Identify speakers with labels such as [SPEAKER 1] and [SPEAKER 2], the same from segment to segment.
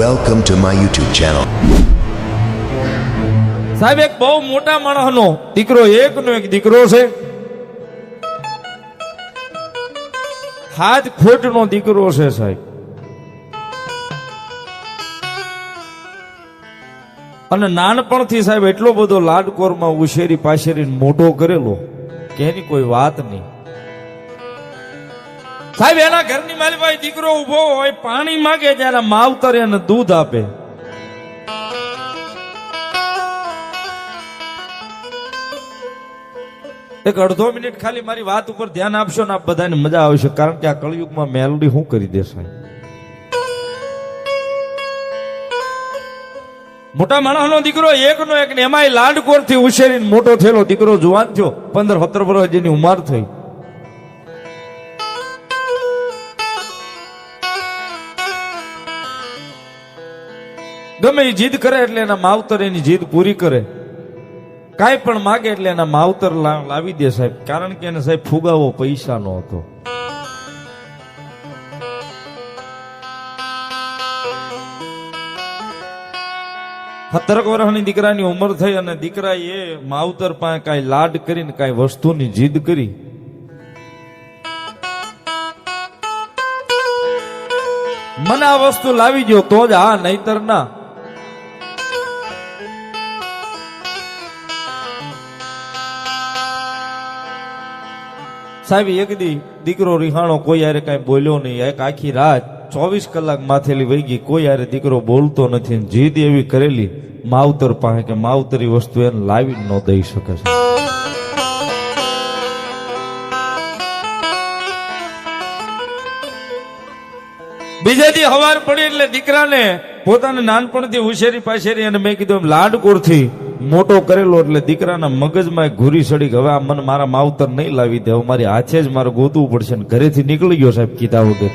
[SPEAKER 1] Welcome to my YouTube channel.
[SPEAKER 2] સાહેબ એક બહુ મોટા માણસનો દીકરો એકનો એક દીકરો છે. 7 ફૂટનો દીકરો છે સાહેબ. અને નાનપણથી સાહેબ એટલો બધો લાડકોરમાં ઉછેરી પાછેરી મોટો કરેલો કે એની કોઈ વાત નહીં. સાહેબ એના ઘરની માલભાઈ દીકરો ઉભો હોય પાણી માંગે ત્યારે માવતર એને દૂધ આપે. એક અડધો મિનિટ ખાલી મારી વાત ઉપર ધ્યાન આપશો ને આપ બધાને મજા આવશે, કારણ કે આ કળયુગમાં મેલોડી શું કરી દેશે. મોટા માણસનો દીકરો એકનો એક ને એમાંય લાડકોરથી ઉછેરીને મોટો થયેલો દીકરો જુવાન થયો, 15-17 વર્ષ જેની ઉંમર થઈ. ગમે એ જીદ કરે એટલે એના માવતર એની જીદ પૂરી કરે. કાંઈ પણ માગે એટલે એના માવતર લાવી દે સાહેબ, કારણ કે એને સાહેબ ફુગાવો પૈસા નો હતો. સત્તરક વર્ષની દીકરાની ઉંમર થઈ અને દીકરા એ માવતર પાસે કાંઈ લાડ કરીને કાંઈ વસ્તુની જીદ કરી. મને આ વસ્તુ લાવી દો તો જ હા, નહીતર ના. સાહેબ એક દી દીકરો રિહાણો, કોઈ યારે કઈ બોલ્યો નહીં. એક આખી રાત 24 કલાક માથેલી વહી ગઈ, કોઈ યારે દીકરો બોલતો નથી. જીદ એવી કરેલી માવતર પાસે કે માવતરી વસ્તુ એને લાવી ન દઈ શકે છે. બીજા દી હવાર પડી એટલે દીકરાને પોતાને નાનપણથી ઉછેરી પાછેરી અને મેં કીધું લાડકોરથી મોટો કરેલો એટલે દીકરાના મગજમાં એક ઘૂરી ચડી કે હવે આ મને મારા માવતર નહીં લાવી દે, હવે મારી હાથે જ મારે ગોતવું પડશે. ને ઘરેથી નીકળી ગયો સાહેબ કીધા વગર.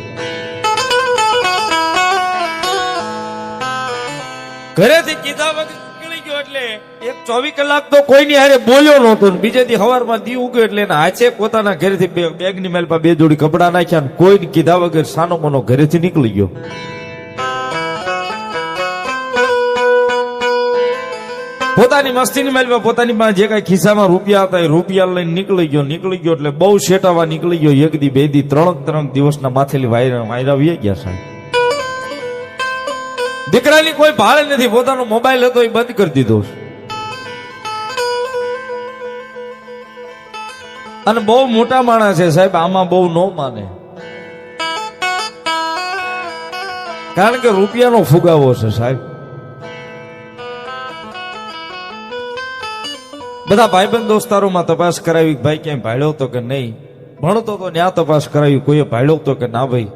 [SPEAKER 2] ઘરેથી કીધા વગર નીકળી ગયો એટલે એક 24 કલાક તો કોઈની હારે બોલ્યો નહોતો. બીજે દી હવારમાં દી ઉગ્યો એટલે એના હાથે પોતાના ઘરેથી બેગની મેલ પર 2 જોડી કપડા નાખ્યા ને કોઈ કીધા વગર સાનો મનો ઘરેથી નીકળી ગયો. પોતાની મસ્તીની મેલમાં પોતાની પાસે જે કઈ ખિસ્સામાં રૂપિયા હતા એ રૂપિયા લઈને નીકળી ગયો એટલે બહુ શેટાવા નીકળી ગયો. 1 દી 2 દી 3 દિવસના માથેલી વાયરા વી ગયા સાહેબ. દીકરાની કોઈ ભાળે નથી. પોતાનો મોબાઈલ હતો એ બંધ કરી દીધો અને બહુ મોટા માણસ છે સાહેબ, આમાં બહુ ન માને, કારણ કે રૂપિયાનો ફુગાવો છે સાહેબ. બધા ભાઈબંધ દોસ્તારોમાં તપાસ કરાવી, ભાઈ ક્યાંય ભાડ્યો તો કે નહીં. ભણતો તો ત્યાં તપાસ કરાવી, કોઈએ ભાડ્યો તો કે ના ભાઈ.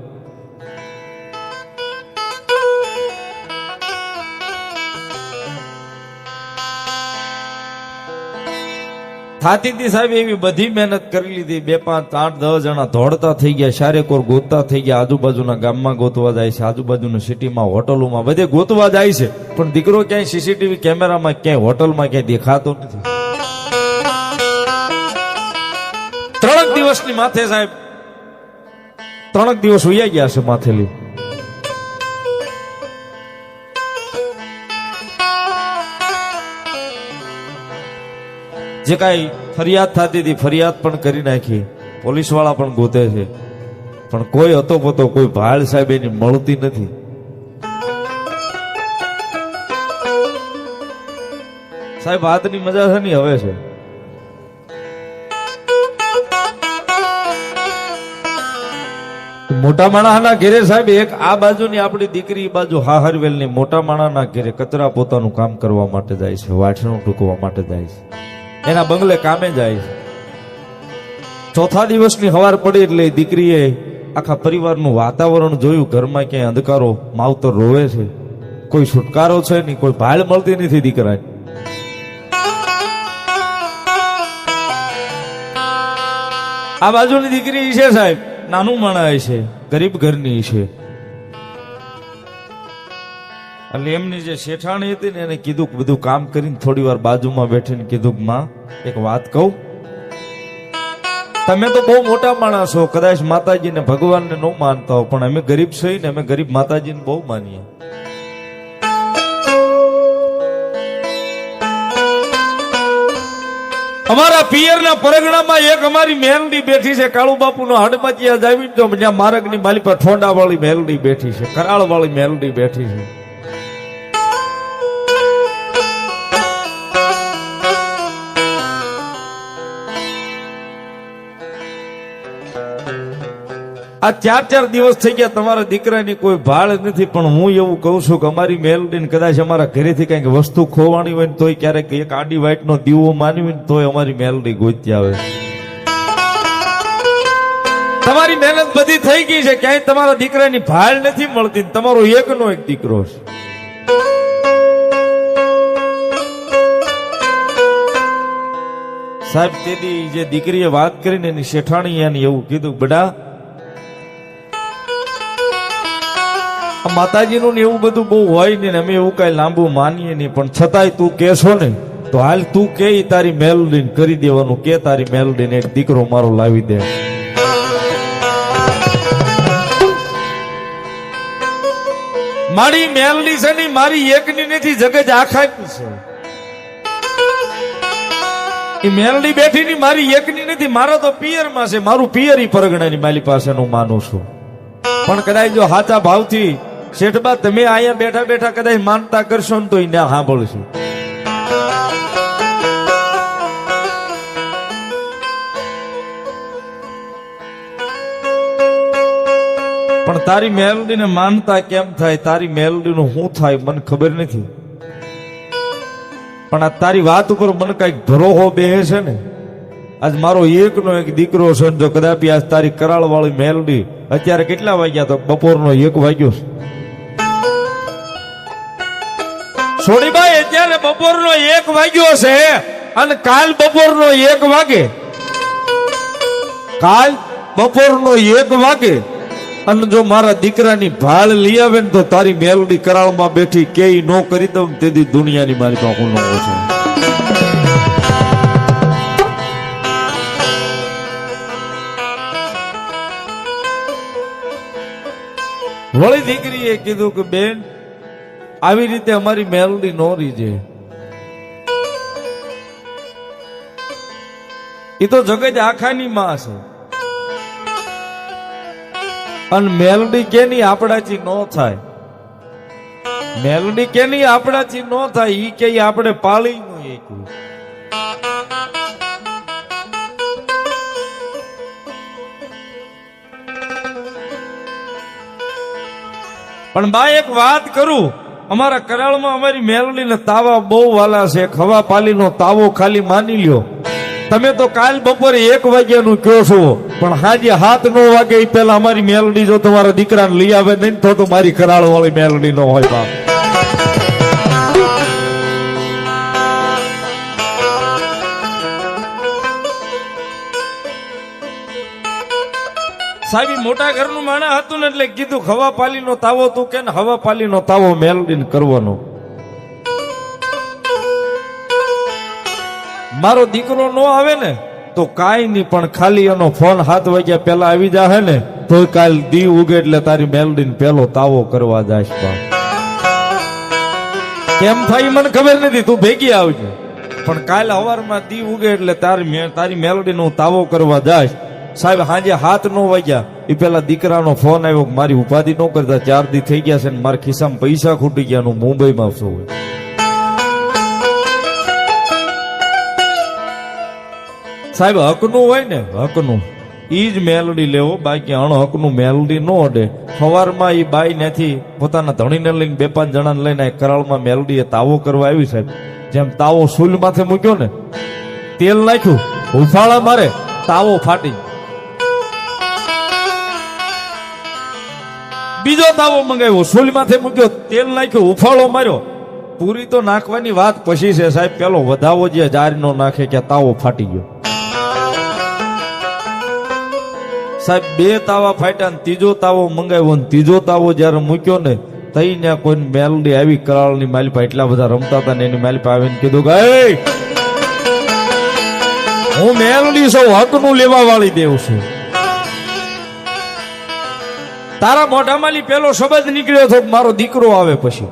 [SPEAKER 2] થાતી હતી સાહેબ એવી બધી મહેનત કરી લીધી. 2, 5, 8, 10 જણા દોડતા થઈ ગયા, શારેકોર ગોતતા થઈ ગયા. આજુબાજુના ગામમાં ગોતવા જાય છે, આજુબાજુની સિટીમાં, હોટલોમાં, બધે ગોતવા જાય છે. પણ દીકરો ક્યાંય સીસીટીવી કેમેરામાં, ક્યાંય હોટલમાં ક્યાંય દેખાતો નથી. 3 દિવસની માથે સાહેબ 3 દિવસ ઉયા ગયા છે માથેલી. જે કાંઈ ફરિયાદ થતી હતી ફરિયાદ પણ કરી નાખી, પોલીસ વાળા પણ ગોતે છે, પણ કોઈ હતો પોતો કોઈ ભાળ સાહેબ એની મળતી નથી. સાહેબ વાતની મજા છે ને હવે છે. મોટા માણસના ઘેરે સાહેબ એક આ બાજુની આપણી દીકરી, બાજુ હાહરવેલની મોટા માણસના ઘેરે કચરા પોતાનું કામ કરવા માટે જાય છે, વાછણું ટૂંકવા માટે જાય છે, એના બંગલે કામે જાય છે. 4થા દિવસની હવાર પડી એટલે દીકરીએ આખા પરિવારનું વાતાવરણ જોયું. ઘરમાં ક્યાંય અંધકારો, માવતર રોવે છે, કોઈ છુટકારો છે નહીં, કોઈ ભાળ મળતી નથી દીકરાને. આ બાજુની દીકરી છે સાહેબ, નાનું માણસ છે, ગરીબ ઘરની છે. એટલે એમની જે શેઠાણી હતી ને એને કીધું કે બધું કામ કરીને થોડી વાર બાજુમાં બેઠીને કીધું કે માં એક વાત કહું, તમે તો બહુ મોટા માણસ છો, કદાચ માતાજીને ભગવાનને ન માનતા હો, પણ અમે ગરીબ છીએ ને, અમે ગરીબ માતાજીને બહુ માનીએ. અમારા પિયરના પરગણામાં એક અમારી મેલડી બેઠી છે, કાળુ બાપુનો હડમચિયા જાવી તો જ્યાં માર્ગની માલી પર ઠોંડા વાળી મેલડી બેઠી છે, કરાળ વાળી મેલડી બેઠી છે. આ 4 દિવસ થઈ ગયા તમારા દીકરાની કોઈ ભાળ નથી, પણ હું એવું કહું છું કે અમારી મેલડીને કદાચ અમારા ઘરેથી કઈક વસ્તુ ખોવાની હોય ને તોય ક્યારેક એક આડી વાઈટનો દીવો માનવી હોય ને તોય અમારી મેલડી ગોતી આવે. તમારી મહેનત બધી થઈ ગઈ છે, ક્યાંય તમારા દીકરાની ભાળ નથી મળતી, તમારો એકનો એક દીકરો છે. સાહેબ તેની જે દીકરીએ વાત કરીને એની શેઠાણી એને એવું કીધું, બડા માતાજીનું ને એવું બધું બહુ હોય ને અમે એવું કઈ લાંબુ માનીએ નહીં, પણ છતાંય તું કેશો ને તો હાલ તું કે તારી મેલડીને કરી દેવાનું, કે તારી મેલડીને એક દીકરો મારો લાવી દે. મારી મેલડી છે ને મારી એકની નથી, જગત આખાની છે. એ મેલડી બેઠી ની મારી એકની નથી, મારા તો પિયરમાં છે, મારું પિયર ઈ પરગણાની માલી પાસેનું માનું છું. પણ કદાચ જો સાચા ભાવથી શેઠબા તમે અહીંયા બેઠા બેઠા કદાચ માનતા કરશો ને તો એ ના સાંભળશું. પણ તારી મેલડીને માનતા કેમ થાય, તારી મેલડીનું શું થાય મને ખબર નથી, પણ આ તારી વાત ઉપર મને કઈક ભરોહો બેહે છે ને. આજ મારો એકનો એક દીકરો છે, જો કદાચ આજ તારી કરાળ વાળી મેલડી અત્યારે કેટલા વાગ્યા તો બપોરનો 1 વાગ્યો છે. છોડીભાઈ અત્યારે બપોરનો 1 વાગ્યો છે અને કાલ બપોરનો 1 વાગે, કાલ બપોરનો 1 વાગે અને જો મારા દીકરાની ભાળ લઈ આવે ને તો તારી મેલડી કરાળમાં બેઠી કે નો કરી દઉં તેથી દુનિયાની મારી પાસે હું નો છે. વળી દીકરીએ કીધું કે બેન આવી રીતે અમારી મેલડી નો રીજે, એ તો જગત આખાની માં છે અને મેલડી કેની આપણાથી નો થાય, મેલડી કેની આપણાથી નો થાય, ઈ કે આપણે પાળી નો એક. પણ બા એક વાત કરું, અમારા કરાળમાં અમારી મેલડીને તાવા બહુ વાલા છે, ખવા પાલીનો તાવો ખાલી માની લ્યો. તમે તો કાલ બપોરે 1 વાગ્યાનું કહો છો, પણ હાજે 7-9 વાગે એ પેલા અમારી મેલડી જો તમારા દીકરાને લઈ આવે નહીં તો મારી કરાળ વાળી મેલડી નો હોય બાપ. સાહેબ મોટા ઘરનું માણા હતું ને એટલે કીધું હવા પાલીનો તાવો તું કે ને હવા પાલીનો તાવો મેલડીને કરવાનો. મારો દીકરો નો આવે ને તો કાઈ નહીં, પણ ખાલી એનો ફોન 7 વાગ્યા પેલા આવી જાય ને તો કાલ દી ઉગે એટલે તારી મેલડીને પેલો તાવો કરવા જાય. કેમ થાય મને ખબર નથી, તું ભેગી આવજે, પણ કાલ સવારમાં દી ઉગે એટલે તારી મેલડીનો તાવો કરવા જાય. સાહેબ સાંજે 7-9 વાગ્યા એ પેલા દીકરાનો ફોન આવ્યો, મારી ઉપાધિ ન કરતા 4 દી થઈ ગયા છે ને મારા ખિસ્સામાં પૈસા ખૂટી ગયા, હું મુંબઈમાં છું. સાહેબ હકનું હોય ને હકનું ઈ જ મેલડી લેવો, બાકી અણહકનું મેલડી નો અડે. સવારમાં એ બાઈ નથી પોતાના ધણીને લઈને 2-5 જણાને લઈને કરાળમાં મેલડીએ તાવો કરવા આવી. સાહેબ જેમ તાવો સૂલ માથે મૂક્યો ને, તેલ નાખ્યું, ઉફાળા મારે, તાવો ફાટી. બીજો તાવો મંગાવ્યો, સૂલ માથે મૂક્યો, તેલ નાખ્યું, ઉફાળો માર્યો. પૂરી તો નાખવાની વાત પછી છે સાહેબ, પેલો વધાવો જે જાર નો નાખે કે તાવો ફાટી ગયો. સાહેબ 2 તાવા ફાટ્યા ને ત્રીજો તાવો મંગાવ્યો ને ત્રીજો તાવો જયારે મૂક્યો ને તઈ ને કોઈ મેલડી આવી કરાળની માલિપા એટલા બધા રમતા હતા ને એની માલિપા આવીને કીધું કે હું મેલડી છું, હકનું લેવા વાળી દેવ છું. તારા મોઢામાંથી પેલો શબ્દ નીકળ્યો હતો મારો દીકરો આવે પછી.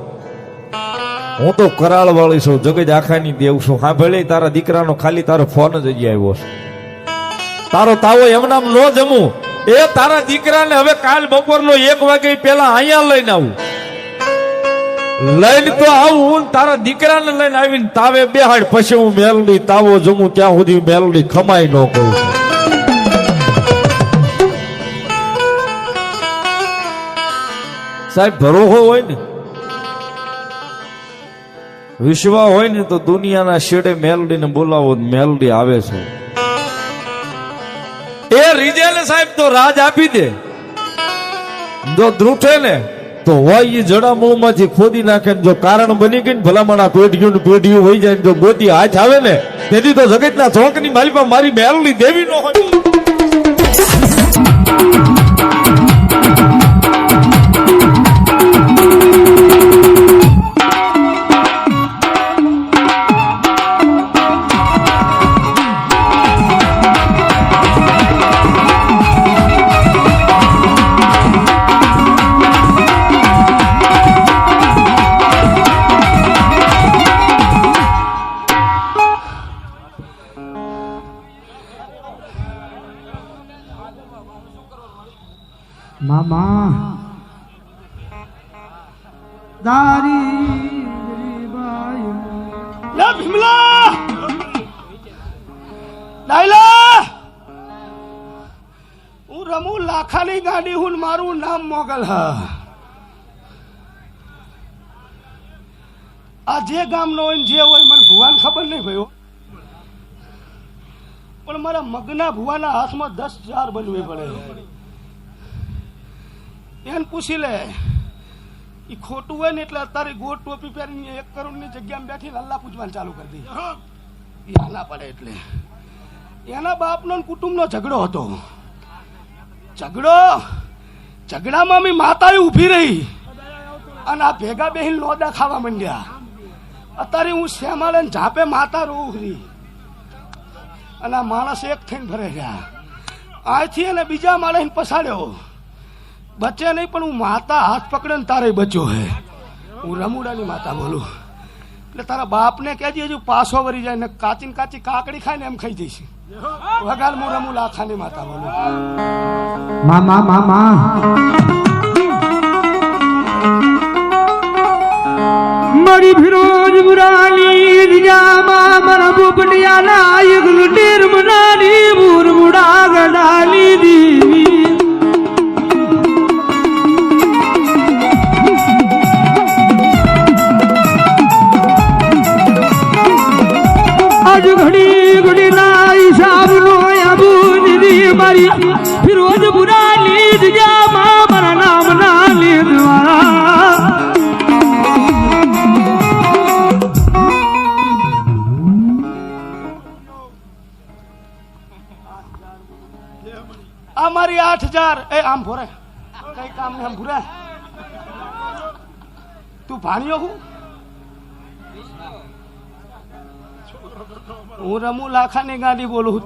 [SPEAKER 2] હું તો કરાળ વાળી છું, જગત આખાની દેવ છું. હા ભલે તારા દીકરાનો ખાલી તારો ફોન જ હજી આવ્યો છે. તારો તાવો એમનામ નો જમું. એ તારા દીકરાને હવે કાલ બપોરનો 1 વાગે પેલા અહીંયા લઈને આવું. લઈને તો આવું, તારા દીકરાને લઈને આવીને તાવે બેહાડ, પછી હું મેલડી તાવો જમું ત્યાં સુધી મેલડી ખમાઈ ન કરું. સાહેબ ભરોહો હોય ને, વિશ્વા હોય ને તો દુનિયાના શેડે મેલડીને બોલાવો, મેલડી આવે છે. એ રીજેલે સાહેબ તો રાજ આપી દે. જો ધ્રુઠે ને તો હોય એ જડામૂળ માંથી ખોદી નાખે. જો કારણ બની ગઈ ને ભલામણ પેઢીયું હોય જાય, જો ગોતી હાથ આવે ને તેથી તો જગતના ચોકની માલિપા મારી મેલડી દેવી નો હોય.
[SPEAKER 1] મામા દારી
[SPEAKER 3] લે ભીમલા ડાયલા હું રમુ લાખાની ગાડી હું મારું નામ મોગલ હા. આ જે ગામનો હોય ને જે હોય મને ભુવાને ખબર નહીં ભાઈ, પણ મારા મગના ભુવાના હાથમાં 10,000 બનવી પડે. એને પૂછી લે એ ખોટું હોય ને એટલે અત્યારે ગોળ ટોપી પહેરીને 1 કરોડની જગ્યામાં બેઠીને અલ્લાહ પૂજવાનું ચાલુ કરી દે. એ હાલા પડે એટલે એના બાપનો ને કુટુંબનો ઝઘડો હતો. ઝઘડામાં મેં માતા ઊભી રહી અને આ ભેગા બેહીને લોદા ખાવા માંડ્યા. અત્યારે હું શ્યામાળે ઝાપે માતા રોહરી અને આ માણસ એક થઈને ભરે ગયા. અહીંથી એને બીજા માળે પસાડ્યો, બચે નહીં પણ હું માતા હાથ પકડે ને તારે બચ્યો હે. હું રમુડાની માતા બોલું એટલે તારા બાપને કહેજે હજુ પાછો વળી જાય ને કાચી કાચી કાકડી ખાય ને એમ ખાઈ જઈશ. વગાડ હું રમુ લાખાની માતા બોલું.
[SPEAKER 1] મામા મામા મારી ફિરોજ મુરાલી રીજામાં મારા બોપડિયાના એક લુટેર મનાલી મુરમુડા ગડાલી દીવી ઘડી ઘડી ના હિસાબ નો આબુ દીદી મારી ફિરોજ મુરાલી રીજામાં મારા નામ ના લીધવાળા.
[SPEAKER 3] અમારી 8,000 એ આમ ભોરે કઈ કામ ને આમ ભૂરે. તું ભાણ્યો હું રમુ લાખાની ગાડી બોલું.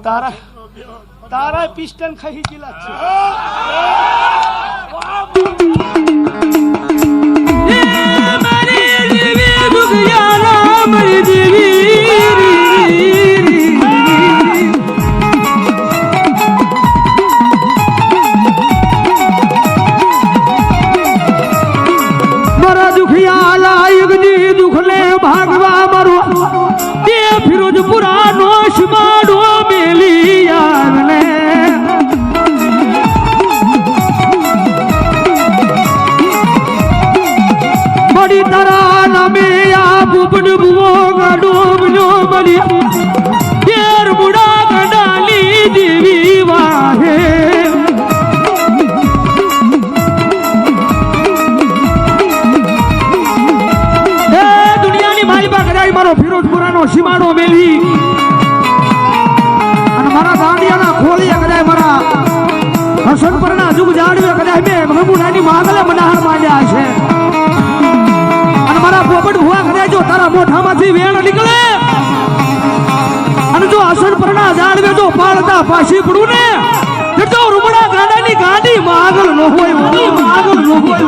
[SPEAKER 3] તારા પિસ્ટન ખાઈ ગયેલા છે.
[SPEAKER 1] ભાગવા મારો ફિરોજ પુરાનો શિમાડો મેલી યારને બડી તારા નામે આ બુબડ બુવો ગાડો બનો બડી તેર મુડા ગડાલી દેવી વાહે. મારો ફિરોજપુરાનો સીમાડો મેલી અને મારા દાંડિયાના ખોલિયા કદાય મારા હસનપરના જુગ જાડવે કદાય મેં રમુડાની માગલે મનાહાર માંડ્યા છે. અને મારા પોપટ ભુવા કદાય જો તારા મોઢામાંથી વેણ નીકળે અને જો હસનપરના જાડવે જો પાળતા પાછી પડું ને તો રૂમડા ગાડાની ગાડી માગલ ન હોય, માગલ ન હોય.